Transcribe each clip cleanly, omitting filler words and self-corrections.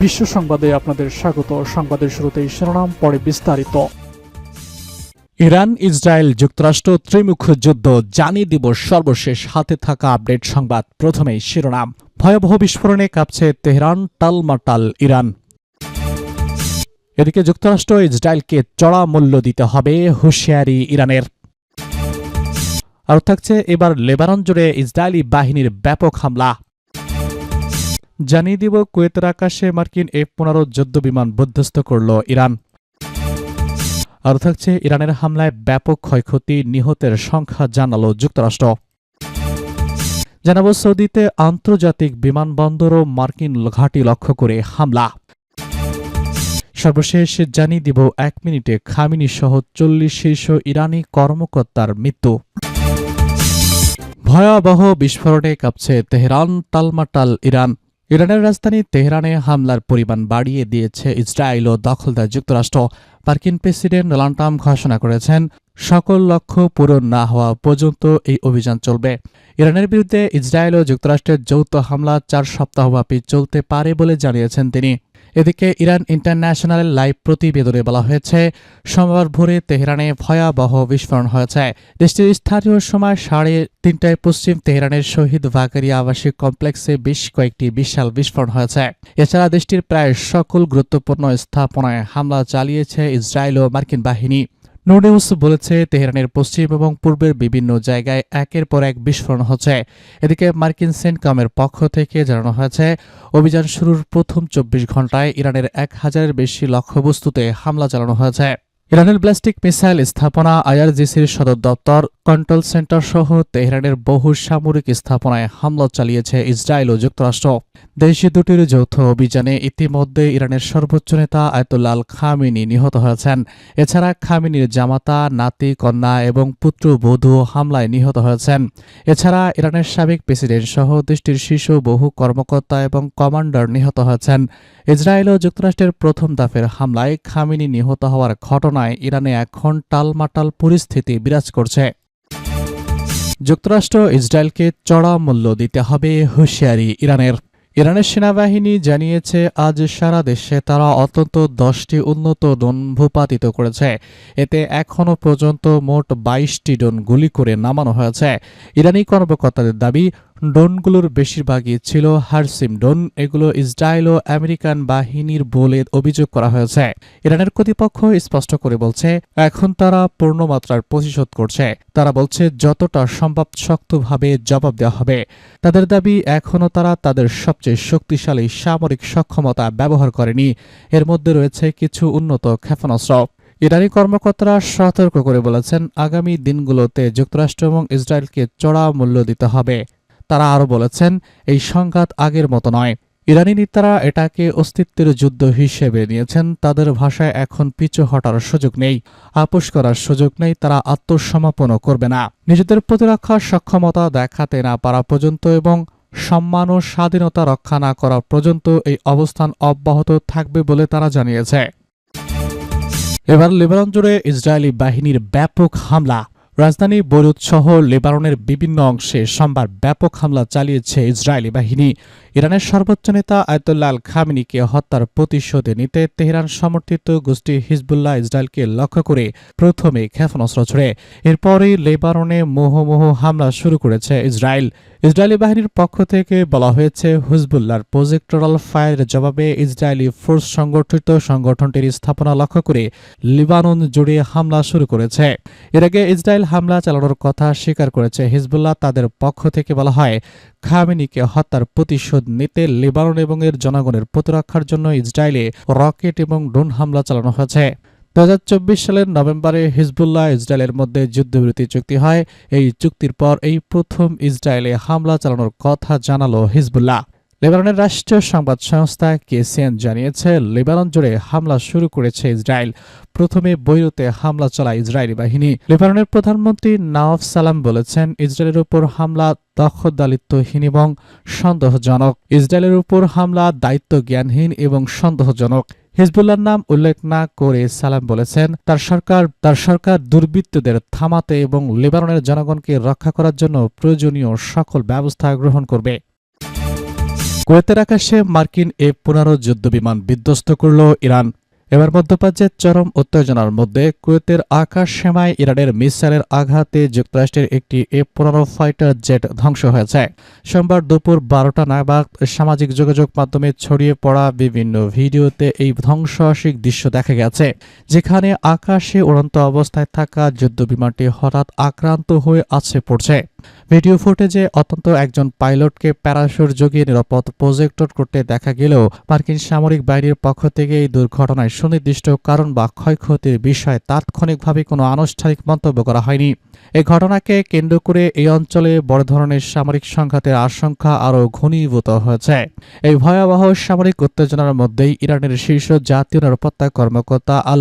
বিশ্ব সংবাদে আপনাদের স্বাগত। সংবাদের শুরুতেই শিরোনাম, পরে বিস্তারিত। ইরান ইসরায়েল যুক্তরাষ্ট্র ত্রিমুখ যুদ্ধ, জানিয়ে দিব সর্বশেষ হাতে থাকা আপডেট সংবাদ। প্রথমেই শিরোনাম। ভয়াবহ বিস্ফোরণে কাঁপছে তেহরান, টালমাটাল ইরান। এদিকে যুক্তরাষ্ট্র ইসরায়েলকে চড়া মূল্য দিতে হবে, হুঁশিয়ারি ইরানের। আর থাকছে এবার লেবানন জুড়ে ইসরায়েলি বাহিনীর ব্যাপক হামলা। জানিয়ে দিব কুয়েতের আকাশে মার্কিন F-15 যুদ্ধ বিমান বিধ্বস্ত করল ইরান। আর থাকছে ইরানের হামলায় ব্যাপক ক্ষয়ক্ষতি, নিহতের সংখ্যা জানালো যুক্তরাষ্ট্র। জানাবো সৌদিতে আন্তর্জাতিক বিমানবন্দর ও মার্কিন ঘাঁটি লক্ষ্য করে হামলা। সর্বশেষ জানিয়ে দিব 1 মিনিটে খামেনি সহ 40 শীর্ষ ইরানি কর্মকর্তার মৃত্যু। ভয়াবহ বিস্ফোরণে কাঁপছে তেহরান, টালমাটাল ইরান। ইরানের রাজধানী তেহরানে হামলার পরিমাণ বাড়িয়ে দিয়েছে ইসরায়েল ও দখলদার যুক্তরাষ্ট্র। মার্কিন প্রেসিডেন্ট ডোনাল্ড ট্রাম্প ঘোষণা করেছেন, সকল লক্ষ্য পূরণ না হওয়া পর্যন্ত এই অভিযান চলবে। ইরানের বিরুদ্ধে ইসরায়েল ও যুক্তরাষ্ট্রের যৌথ হামলা 4 সপ্তাহব্যাপী চলতে পারে বলে জানিয়েছেন তিনি। এদিকে ইরান ইন্টারন্যাশনাল লাইভ প্রতিবেদনে বলা হয়েছে, সোমবার ভোরে তেহরানে ভয়াবহ বিস্ফোরণ হয়েছে। দেশটির স্থানীয় সময় 3:30টায় পশ্চিম তেহরানের শহীদ বাকারিয়া আবাসিক কমপ্লেক্সে বেশ কয়েকটি বিশাল বিস্ফোরণ হয়েছে। এছাড়া দেশটির প্রায় সকল গুরুত্বপূর্ণ স্থাপনায় হামলা চালিয়েছে ইসরায়েল ও মার্কিন বাহিনী। নো নিউজ বলেছে, তেহরানের পশ্চিম এবং পূর্বের বিভিন্ন জায়গায় একের পর এক বিস্ফোরণ হচ্ছে। এদিকে মার্কিন সেন্টকমের পক্ষ থেকে জানানো হয়েছে, অভিযান শুরুর প্রথম 24 ঘণ্টায় ইরানের 1000-এর বেশি লক্ষ্যবস্তুতে হামলা চালানো হয়েছে। ইরানের ব্যালিস্টিক মিসাইল স্থাপনা, IRGCর সদর দপ্তর, কন্ট্রোল সেন্টার সহ তেহরানের বহু সামরিক স্থাপনায় হামলা চালিয়েছে ইসরায়েল ও যুক্তরাষ্ট্র। দেশ দুটির যৌথ অভিযানে ইতিমধ্যে ইরানের সর্বোচ্চ নেতা আয়াতুল্লাহ আল খামেনি নিহত হয়েছেন। এছাড়া খামেনির জামাতা, নাতি, কন্যা এবং পুত্রবধূ হামলায় নিহত হয়েছেন। এছাড়া ইরানের সাবেক প্রেসিডেন্ট সহ দেশটির শীর্ষ বহু কর্মকর্তা এবং কমান্ডার নিহত হয়েছেন। ইসরায়েল ও যুক্তরাষ্ট্রের প্রথম দফের হামলায় খামেনি নিহত হওয়ার ঘটনায় ইরানে এখন টালমাটাল পরিস্থিতি বিরাজ করছে। যুক্তরাষ্ট্র ইসরায়েলকে চড়া মূল্য দিতে হবে, হুঁশিয়ারি ইরানের। ইরানের সেনাবাহিনী জানিয়েছে, আজ সারা দেশে তারা অন্তত 10টি উন্নত ড্রোন ভূপাতিত করেছে। এতে এখনও পর্যন্ত মোট 22টি ড্রোন গুলি করে নামানো হয়েছে। ইরানি কর্মকর্তাদের দাবি, ড্রোনগুলোর বেশিরভাগই ছিল হারসিম ড্রোন। এগুলো ইসরায়েল ও আমেরিকান বাহিনীর বলে অভিযোগ করা হয়েছে। ইরানের কর্তৃপক্ষ স্পষ্ট করে বলছে, এখন তারা পূর্ণমাত্রার প্রতিশোধ করছে। তারা বলছে, যতটা সম্ভব শক্তভাবে জবাব দেওয়া হবে। তাদের দাবি, এখনও তারা তাদের সবচেয়ে শক্তিশালী সামরিক সক্ষমতা ব্যবহার করেনি। এর মধ্যে রয়েছে কিছু উন্নত ক্ষেপণাস্ত্র। ইরানি কর্মকর্তারা সতর্ক করে বলেছেন, আগামী দিনগুলোতে যুক্তরাষ্ট্র এবং ইসরায়েলকে চড়া মূল্য দিতে হবে। তারা আরও বলেছেন, এই সংঘাত আগের মতো নয়। ইরানি নেতারা এটাকে অস্তিত্বের যুদ্ধ হিসেবে নিয়েছেন। তাদের ভাষায় এখন পিছু হটার সুযোগ নেই, আপোষ করার সুযোগ নেই। তারা আত্মসমর্পণও করবে না। নিজেদের প্রতিরক্ষার সক্ষমতা দেখাতে না পারা পর্যন্ত এবং সম্মান ও স্বাধীনতা রক্ষা না করা পর্যন্ত এই অবস্থান অব্যাহত থাকবে বলে তারা জানিয়েছে। এবার লেবানন জুড়ে ইসরায়েলি বাহিনীর ব্যাপক হামলা। রাজধানী বৈরুত সহ লেবাননের বিভিন্ন অংশে সোমবার ব্যাপক হামলা চালিয়েছে ইসরায়েলি বাহিনী। ইরানের সর্বোচ্চ নেতা আয়াতুল্লাহ আল খামেনিকে হত্যার প্রতিশোধ নিতে তেহরান সমর্থিত গোষ্ঠী হিজবুল্লাহ ইসরায়েলকে লক্ষ্য করে প্রথমে ক্ষেপণাস্ত্র ছোড়ে। এরপরই লেবাননে মুহুর্মুহু হামলা শুরু করেছে ইসরায়েল। ইসরায়েলি বাহিনীর পক্ষ থেকে বলা হয়েছে, হিজবুল্লাহর প্রজেক্টরাল ফায়ারের জবাবে ইসরায়েলি ফোর্স সংগঠনটির স্থাপনা লক্ষ্য করে লেবানন জুড়ে হামলা শুরু করেছে। এর আগে ইসরায়েল হামলা চালানোর কথা স্বীকার করেছে হিজবুল্লাহ। তাদের পক্ষ থেকে বলা হয়, খামেনিকে হত্যার প্রতিশোধ নিতে লেবানন এবং এর জনগণের প্রতিরক্ষার জন্য ইসরায়েলে রকেট এবং ড্রোন হামলা চালানো হয়েছে। 2024 সালের নভেম্বরে হিজবুল্লাহ ইসরায়েলের মধ্যে যুদ্ধবিরতি চুক্তি হয়। এই চুক্তির পর এই প্রথম ইসরায়েলে হামলা চালানোর কথা জানালো হিজবুল্লাহ। লেবাননের রাষ্ট্রীয় সংবাদ সংস্থা KCN জানিয়েছে, লেবানন জুড়ে হামলা শুরু করেছে ইসরায়েল। প্রথমে বৈরুতে হামলা চালায় ইসরায়েলি বাহিনী। লেবাননের প্রধানমন্ত্রী নাওয়াফ সালাম বলেছেন, ইসরায়েলের উপর হামলা দখলদারিত্বহীন এবং সন্দেহজনক। ইসরায়েলের উপর হামলা দায়িত্ব জ্ঞানহীন এবং সন্দেহজনক। হিজবুল্লাহর নাম উল্লেখ না করে সালাম বলেছেন, তার সরকার দুর্বৃত্তদের থামাতে এবং লেবাননের জনগণকে রক্ষা করার জন্য প্রয়োজনীয় সকল ব্যবস্থা গ্রহণ করবে। কুয়েতের আকাশে মার্কিন F-15 যুদ্ধবিমান বিধ্বস্ত করল ইরান। এবার মধ্যপ্রাচ্যের চরম উত্তেজনার মধ্যে কুয়েতের আকাশ সীমায় ইরানের মিসাইলের আঘাতে যুক্তরাষ্ট্রের একটি F-15 ফাইটার জেট ধ্বংস হয়েছে। সোমবার দুপুর 12টা নাগাদ সামাজিক যোগাযোগ মাধ্যমে ছড়িয়ে পড়া বিভিন্ন ভিডিওতে এই ধ্বংসাত্মক দৃশ্য দেখা গেছে, যেখানে আকাশে উড়ন্ত অবস্থায় থাকা যুদ্ধবিমানটি হঠাৎ আক্রান্ত হয়ে আছড়ে পড়ছে। ভিডিও ফুটেজে অন্তত একজন পাইলটকে প্যারাশুট জগিয়ে নিরাপদ প্রজেক্টর করতে দেখা গেলেও মার্কিন সামরিক বাহিনীর পক্ষ থেকে এই দুর্ঘটনায় সুনির্দিষ্ট কারণ বা ক্ষয়ক্ষতির বিষয়ে তাৎক্ষণিকভাবে কোনো আনুষ্ঠানিক মন্তব্য করা হয়নি। এই ঘটনাকে কেন্দ্র করে এই অঞ্চলে বড় ধরনের সামরিক সংঘাতের আশঙ্কা আরও ঘনীভূত হয়েছে। এই ভয়াবহ সামরিক উত্তেজনার মধ্যেই ইরানের শীর্ষ জাতীয় নিরাপত্তা কর্মকর্তা আল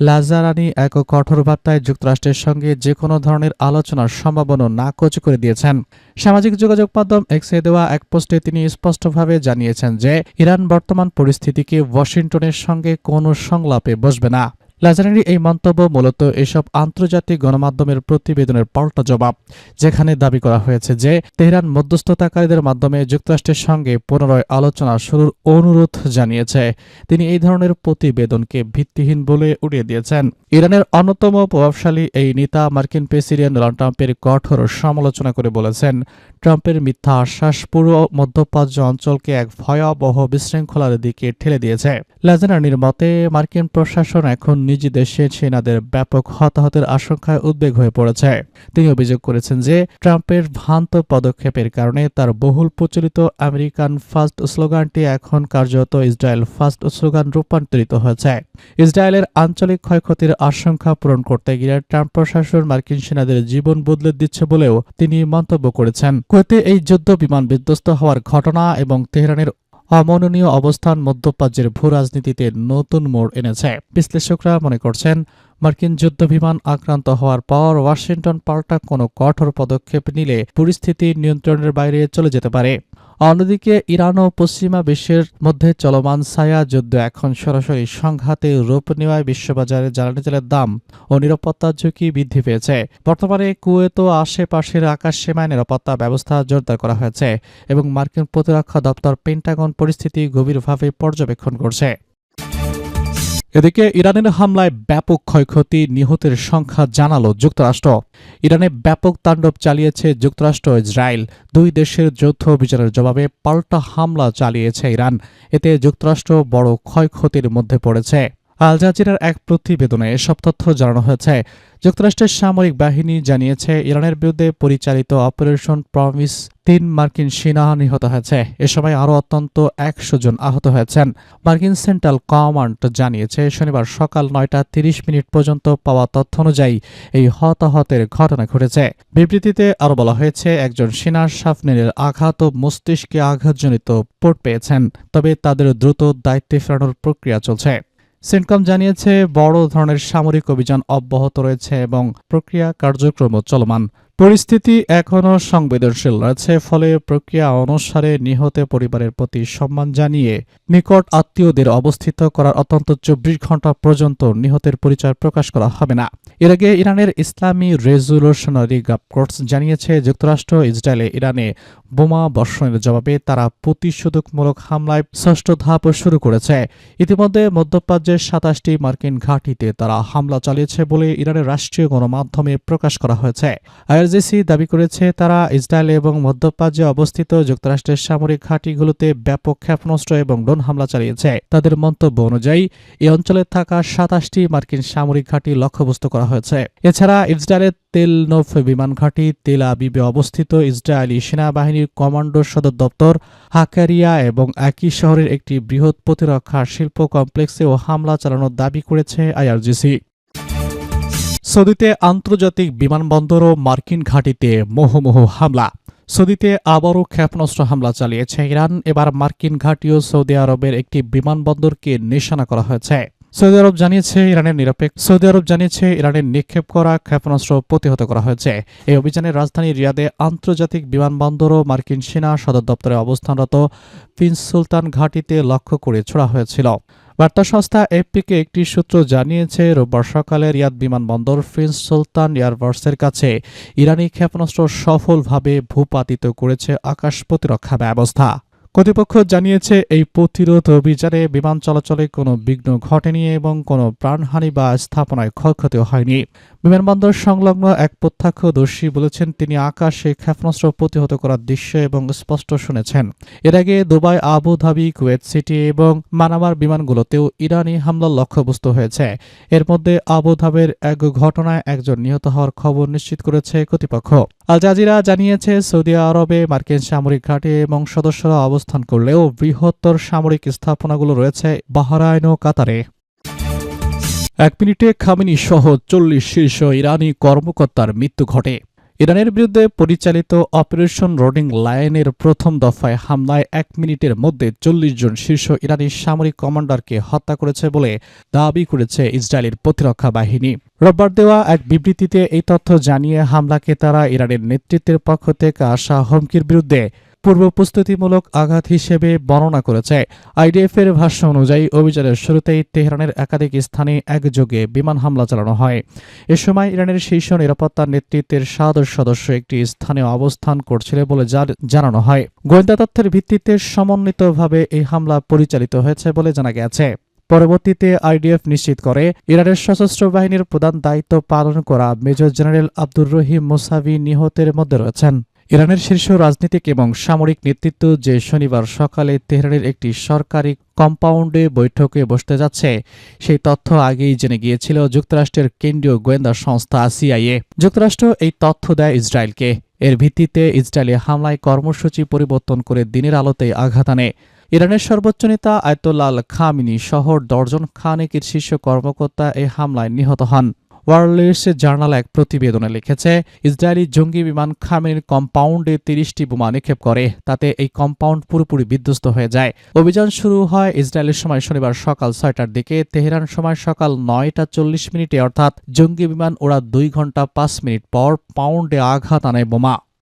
লাজারানি এক কঠোর বার্তায় যুক্তরাষ্ট্রের সঙ্গে যে কোনো ধরনের আলোচনার সম্ভাবনা নাকচ করে দিয়েছেন। সামাজিক যোগাযোগ মাধ্যম এক্সে দেওয়া এক পোস্টে তিনি স্পষ্টভাবে জানিয়েছেন যে ইরান বর্তমান পরিস্থিতিকে ওয়াশিংটনের সঙ্গে কোনো সংলাপে বসবে না। লাজারানির এই মন্তব্য মূলত এসব আন্তর্জাতিক গণমাধ্যমের প্রতিবেদনের পাল্টা জবাব, যেখানে দাবি করা হয়েছে যে তেহরান মধ্যস্থতাকারীদের মাধ্যমে যুক্তরাষ্ট্রের সঙ্গে পুনরায় আলোচনা শুরুর অনুরোধ জানিয়েছে। তিনি এই ধরনের প্রতিবেদনকে ভিত্তিহীন বলে উড়িয়ে দিয়েছেন। ইরানের অন্যতম প্রভাবশালী এই নেতা মার্কিন প্রেসিডেন্ট ডোনাল্ড ট্রাম্পের কঠোর সমালোচনা করে বলেছেন, ট্রাম্পের মিথ্যা আশ্বাস পুরো মধ্যপ্রাচ্য অঞ্চলকে এক ভয়াবহ বিশৃঙ্খলার দিকে ঠেলে দিয়েছে। লাজারানির মতে মার্কিন প্রশাসন এখন নিজ দেশে সেনাদের ব্যাপক হতাহতের আশঙ্কায় উদ্বেগ হয়ে পড়েছে। তিনি অভিযোগ করেছেন যে ট্রাম্পের ভ্রান্ত পদক্ষেপের কারণে তার বহুল প্রচলিত আমেরিকান ফার্স্ট স্লোগানটি এখন কার্যত ইসরায়েল ফার্স্ট স্লোগান রূপান্তরিত হয়েছে। ইসরায়েলের আঞ্চলিক ক্ষয়ক্ষতির আশঙ্কা পূরণ করতে গিয়ে ট্রাম্প প্রশাসন মার্কিন সেনাদের জীবন বদলে দিচ্ছে বলেও তিনি মন্তব্য করেছেন। কুয়েতে এই যুদ্ধ বিমান বিধ্বস্ত হওয়ার ঘটনা এবং তেহরানের অমাননীয় অবস্থান মধ্যপ্রাচ্যের ভূরাজনীতিতে নতুন মোড় এনেছে। বিশ্লেষকরা মনে করছেন, মার্কিন যুদ্ধবিমান আক্রান্ত হওয়ার পর ওয়াশিংটন পাল্টা কোনো কঠোর পদক্ষেপ নিলে পরিস্থিতি নিয়ন্ত্রণের বাইরে চলে যেতে পারে। অন্যদিকে ইরান ও পশ্চিমা বিশ্বের মধ্যে চলমান ছায়া যুদ্ধ এখন সরাসরি সংঘাতে রূপ নেওয়ায় বিশ্ববাজারে জ্বালানি তেলের দাম ও নিরাপত্তার ঝুঁকি বৃদ্ধি পেয়েছে। বর্তমানে কুয়েত ও আশেপাশের আকাশ সীমায় নিরাপত্তা ব্যবস্থা জোরদার করা হয়েছে এবং মার্কিন প্রতিরক্ষা দপ্তর পেন্টাগন পরিস্থিতি গভীরভাবে পর্যবেক্ষণ করছে। এদিকে ইরানের হামলায় ব্যাপক ক্ষয়ক্ষতি, নিহতের সংখ্যা জানালো যুক্তরাষ্ট্র। ইরানে ব্যাপক তাণ্ডব চালিয়েছে যুক্তরাষ্ট্র ইসরায়েল। দুই দেশের যৌথ অভিযানের জবাবে পাল্টা হামলা চালিয়েছে ইরান। এতে যুক্তরাষ্ট্র বড় ক্ষয়ক্ষতির মধ্যে পড়েছে। আল জাজিরার এক প্রতিবেদনে এসব তথ্য জানানো হয়েছে। যুক্তরাষ্ট্রের সামরিক বাহিনী জানিয়েছে, ইরানের বিরুদ্ধে পরিচালিত অপারেশন প্রমিস 3 মার্কিন সেনা নিহত হয়েছে। এ সময় আরও অন্তত 100 জন আহত হয়েছেন। মার্কিন সেন্ট্রাল কমান্ড জানিয়েছে, শনিবার সকাল 9টা 30 পর্যন্ত পাওয়া তথ্য অনুযায়ী এই হতাহতের ঘটনা ঘটেছে। বিবৃতিতে আরও বলা হয়েছে, একজন সেনা শাফনেরের আঘাত ও মস্তিষ্কে আঘাতজনিত চোট পেয়েছেন, তবে তাদের দ্রুত দায়িত্বে ফেরানোর প্রক্রিয়া চলছে। সেন্টকম জানিয়েছে, বড় ধরনের সামরিক অভিযান অব্যাহত রয়েছে এবং প্রক্রিয়া কার্যক্রম চলমান। পরিস্থিতি এখনও সংবেদনশীল রয়েছে, ফলে প্রক্রিয়া অনুসারে নিহত পরিবারের প্রতি সম্মান জানিয়ে নিকট আত্মীয়দের অবস্থিত করার অন্তত 24 ঘণ্টা পর্যন্ত নিহতের পরিচয় প্রকাশ করা হবে না। এর আগে ইরানের ইসলামী রেজলিউশনারি গার্ড কোর্টস জানিয়েছে, যুক্তরাষ্ট্র ইসরায়েলে ইরানে বোমা বর্ষণের জবাবে তারা প্রতিশোধকমূলক হামলায় 6ষ্ঠ ধাপ শুরু করেছে। ইতিমধ্যে মধ্যপ্রাচ্যের 27টি মার্কিন ঘাঁটিতে তারা হামলা চালিয়েছে বলে ইরানের রাষ্ট্রীয় গণমাধ্যমে প্রকাশ করা হয়েছে। আইআরজিসি দাবি করেছে, তারা ইসরায়েল এবং মধ্যপ্রাচ্যে অবস্থিত যুক্তরাষ্ট্রের সামরিক ঘাঁটিগুলোতে ব্যাপক ক্ষেপণাস্ত্র এবং ড্রোন হামলা চালিয়েছে। তাদের মন্তব্য অনুযায়ী এই অঞ্চলে থাকা 27টি মার্কিন সামরিক ঘাঁটি লক্ষ্যবস্তু করা হয়েছে। এছাড়া ইসরায়েলের তেলনভ বিমান ঘাঁটি, তেল আবিবে অবস্থিত ইসরায়েলি সেনাবাহিনীর কমান্ডো সদর দপ্তর, হাকারিয়া এবং একই শহরের একটি বৃহৎ প্রতিরক্ষা শিল্প কমপ্লেক্সেও হামলা চালানোর দাবি করেছে আইআরজিসি। সৌদিতে আন্তর্জাতিক বিমানবন্দর ও মার্কিন ঘাঁটিতে মুহুর্মুহু হামলা। সৌদিতে আবারও ক্ষেপণাস্ত্র হামলা চালিয়েছে ইরান। এবার মার্কিন ঘাঁটি ও সৌদি আরবের একটি বিমানবন্দরকে নিশানা করা হয়েছে। সৌদি আরব জানিয়েছে ইরানের নিক্ষেপ করা ক্ষেপণাস্ত্র প্রতিহত করা হয়েছে। এই অভিযানে রাজধানী রিয়াদে আন্তর্জাতিক বিমানবন্দর ও মার্কিন সেনা সদর দপ্তরে অবস্থানরত প্রিন্স সুলতান ঘাঁটিতে লক্ষ্য করে ছোড়া হয়েছিল। বার্তা সংস্থা এফপিকে একটি সূত্র জানিয়েছে, রোববার সকালে রিয়াদ বিমানবন্দর প্রিন্স সুলতান এয়ারবাসের কাছে ইরানি ক্ষেপণাস্ত্র সফলভাবে ভূপাতিত করেছে আকাশ প্রতিরক্ষা ব্যবস্থা। কর্তৃপক্ষ জানিয়েছে এই প্রতিরোধ অভিযানে বিমান চলাচলে কোনো বিঘ্ন ঘটেনি এবং কোনো প্রাণহানি বা স্থাপনায় ক্ষয়ক্ষতি হয়নি। বিমানবন্দর সংলগ্ন এক প্রত্যক্ষদর্শী বলেছেন তিনি আকাশে ক্ষেপণাস্ত্র প্রতিহত করার দৃশ্য এবং স্পষ্ট শুনেছেন। এর আগে Dubai, Abu Dhabi, Kuwait city এবং মানামার বিমানগুলোতেও ইরানি হামলার লক্ষ্যবস্তু হয়েছে। এর মধ্যে আবু ধাবির এক ঘটনায় একজন নিহত হওয়ার খবর নিশ্চিত করেছে কর্তৃপক্ষ। আল জাজিরা জানিয়েছে সৌদি আরবে মার্কিন সামরিক ঘাঁটি এবং সদস্যরা অবস্থান করলেও বৃহত্তর সামরিক স্থাপনাগুলো রয়েছে বাহরাইন ও কাতারে। 1 মিনিটে খামেনি সহ 40 শীর্ষ ইরানি কর্মকর্তার মৃত্যু ঘটে। ইরানের বিরুদ্ধে পরিচালিত অপারেশন রোডিং লায়নের প্রথম দফায় হামলায় 1 মিনিটের মধ্যে 40 জন শীর্ষ ইরানি সামরিক কমান্ডারকে হত্যা করেছে বলে দাবি করেছে ইসরায়েলের প্রতিরক্ষা বাহিনী। রোববার দেওয়া এক বিবৃতিতে এই তথ্য জানিয়ে হামলাকে তারা ইরানের নেতৃত্বের পক্ষ থেকে আসা হুমকির বিরুদ্ধে পূর্ব প্রস্তুতিমূলক আঘাত হিসেবে বর্ণনা করেছে। আইডিএফের ভাষ্য অনুযায়ী অভিযানের শুরুতেই তেহরানের একাধিক স্থানে একযোগে বিমান হামলা চালানো হয়। এ সময় ইরানের শীর্ষ নিরাপত্তা নেতৃত্বের সদস্য একটি স্থানে অবস্থান করছিল বলে জানানো হয়। গোয়েন্দা তথ্যের ভিত্তিতে সমন্বিতভাবে এই হামলা পরিচালিত হয়েছে বলে জানা গেছে। পরবর্তীতে আইডিএফ নিশ্চিত করে ইরানের সশস্ত্র বাহিনীর প্রধান দায়িত্ব পালন করা মেজর জেনারেল আব্দুর রহিম মোসাভি নিহতের মধ্যে রয়েছেন। ইরানের শীর্ষ রাজনীতিক এবং সামরিক নেতৃত্ব যে শনিবার সকালে তেহরানের একটি সরকারি কম্পাউন্ডে বৈঠকে বসতে যাচ্ছে সেই তথ্য আগেই জেনে গিয়েছিল যুক্তরাষ্ট্রের কেন্দ্রীয় গোয়েন্দা সংস্থা সিআইএ। যুক্তরাষ্ট্র এই তথ্য দেয় ইসরায়েলকে। এর ভিত্তিতে ইসরায়েলি হামলায় কর্মসূচি পরিবর্তন করে দিনের আলোতেই আঘাত আনে। ইরানের সর্বোচ্চ নেতা আয়াতুল্লাহ আল খামেনি সহ ডজন খানেকের শীর্ষ কর্মকর্তা এই হামলায় নিহত হন। ওয়ার্ল্ড জার্নাল এক প্রতিবেদনে লিখেছে, ইসরায়েলি জঙ্গি বিমান খামেনির কম্পাউন্ডে 30টি বোমা নিক্ষেপ করে। তাতে এই কম্পাউন্ড পুরোপুরি বিধ্বস্ত হয়ে যায়। অভিযান শুরু হয় ইসরায়েলের সময় শনিবার সকাল 6টার দিকে, তেহরান সময় সকাল 9টা 40 মিনিটে, অর্থাৎ জঙ্গি বিমান ওরা 2 ঘন্টা 5 মিনিট পর পাউন্ডে আঘাত আনে বোমা।